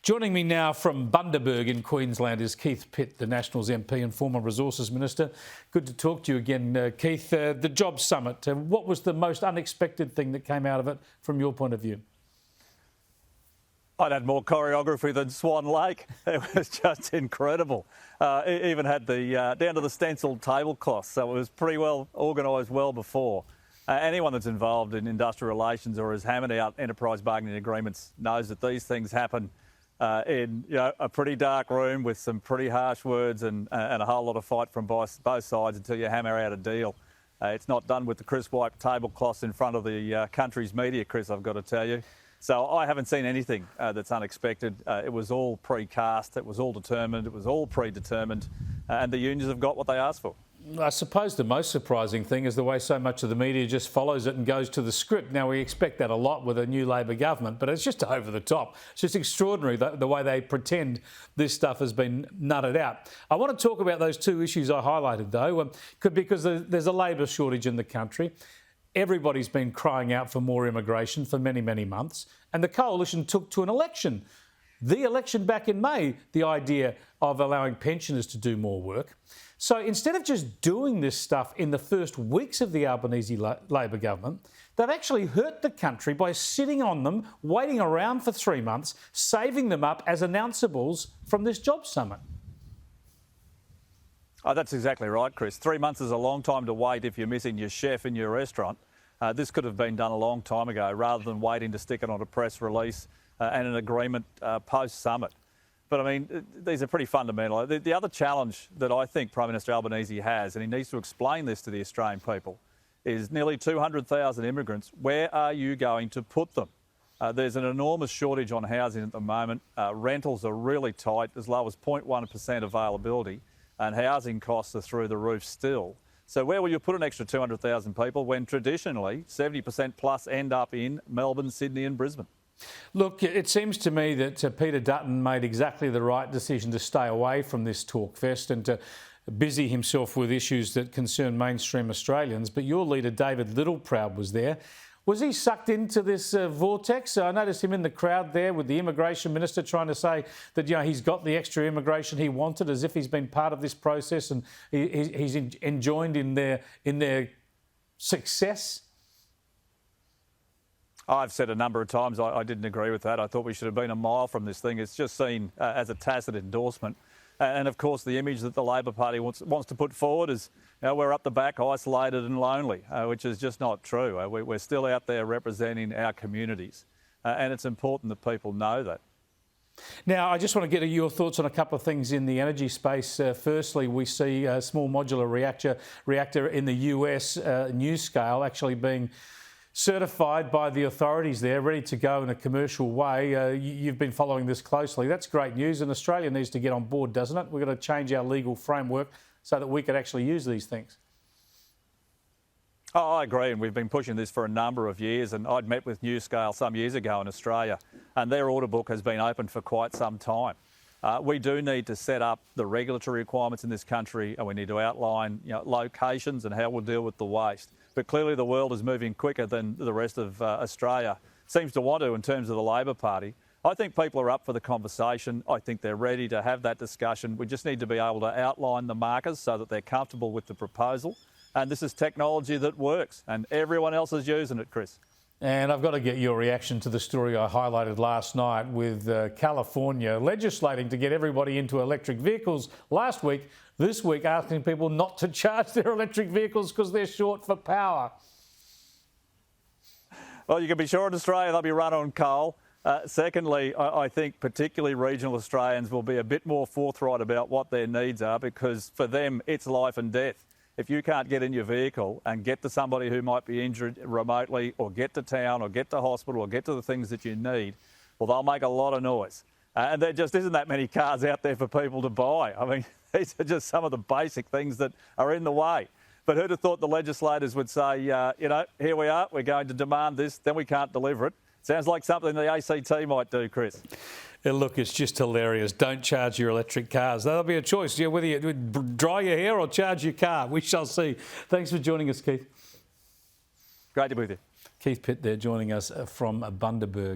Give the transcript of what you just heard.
Joining me now from Bundaberg in Queensland is Keith Pitt, the Nationals MP and former Resources Minister. Good to talk to you again, Keith. The Jobs Summit, what was the most unexpected thing that came out of it from your point of view? I'd had more choreography than Swan Lake. It was just incredible. It even had the down to the stenciled tablecloth, so it was pretty well organised well before. Anyone that's involved in industrial relations or has hammered out enterprise bargaining agreements knows that these things happen in a pretty dark room with some pretty harsh words and a whole lot of fight from both sides until you hammer out a deal. It's not done with the crisp white tablecloths in front of the country's media, Chris, I've got to tell you. So I haven't seen anything that's unexpected. It was all precast, it was all determined, it was all predetermined, and the unions have got what they asked for. I suppose the most surprising thing is the way so much of the media just follows it and goes to the script. Now, we expect that a lot with a new Labor government, but it's just over the top. It's just extraordinary the way they pretend this stuff has been nutted out. I want to talk about those two issues I highlighted, though, because there's a labour shortage in the country. Everybody's been crying out for more immigration for many, many months, and the coalition took to an election. The election back in May, the idea of allowing pensioners to do more work. So instead of just doing this stuff in the first weeks of the Albanese Labor government, they've actually hurt the country by sitting on them, waiting around for 3 months, saving them up as announceables from this Jobs Summit. Oh, that's exactly right, Chris. 3 months is a long time to wait if you're missing your chef in your restaurant. This could have been done a long time ago rather than waiting to stick it on a press release and an agreement post-summit. But, I mean, these are pretty fundamental. The other challenge that I think Prime Minister Albanese has, and he needs to explain this to the Australian people, is nearly 200,000 immigrants. Where are you going to put them? There's an enormous shortage on housing at the moment. Rentals are really tight, as low as 0.1% availability, and housing costs are through the roof still. So where will you put an extra 200,000 people when traditionally 70% plus end up in Melbourne, Sydney and Brisbane? Look, it seems to me that Peter Dutton made exactly the right decision to stay away from this talk fest and to busy himself with issues that concern mainstream Australians. But your leader, David Littleproud, was there. Was he sucked into this vortex? I noticed him in the crowd there with the immigration minister trying to say that he's got the extra immigration he wanted, as if he's been part of this process and he's enjoined in their success. I've said a number of times I didn't agree with that. I thought we should have been a mile from this thing. It's just seen as a tacit endorsement. And of course, the image that the Labor Party wants to put forward is we're up the back, isolated and lonely, which is just not true. We're still out there representing our communities. And it's important that people know that. Now, I just want to get your thoughts on a couple of things in the energy space. Firstly, we see a small modular reactor in the US, NuScale, actually being certified by the authorities there, ready to go in a commercial way. You've been following this closely. That's great news, and Australia needs to get on board, doesn't it? We've got to change our legal framework so that we could actually use these things. Oh, I agree, and we've been pushing this for a number of years, and I'd met with NuScale some years ago in Australia, and their order book has been open for quite some time. We do need to set up the regulatory requirements in this country, and we need to outline locations and how we'll deal with the waste. But clearly the world is moving quicker than the rest of Australia seems to want to in terms of the Labor Party. I think people are up for the conversation. I think they're ready to have that discussion. We just need to be able to outline the markers so that they're comfortable with the proposal. And this is technology that works, and everyone else is using it, Chris. And I've got to get your reaction to the story I highlighted last night with California legislating to get everybody into electric vehicles last week. This week asking people not to charge their electric vehicles because they're short for power. Well, you can be sure in Australia they'll be run on coal. Secondly, I think particularly regional Australians will be a bit more forthright about what their needs are, because for them it's life and death. If you can't get in your vehicle and get to somebody who might be injured remotely, or get to town, or get to hospital, or get to the things that you need, well, they'll make a lot of noise. And there just isn't that many cars out there for people to buy. I mean, these are just some of the basic things that are in the way. But who'd have thought the legislators would say, here we are, we're going to demand this, then we can't deliver it. Sounds like something the ACT might do, Chris. Look, it's just hilarious. Don't charge your electric cars. That'll be a choice, whether you dry your hair or charge your car. We shall see. Thanks for joining us, Keith. Great to be with you. Keith Pitt there joining us from Bundaberg.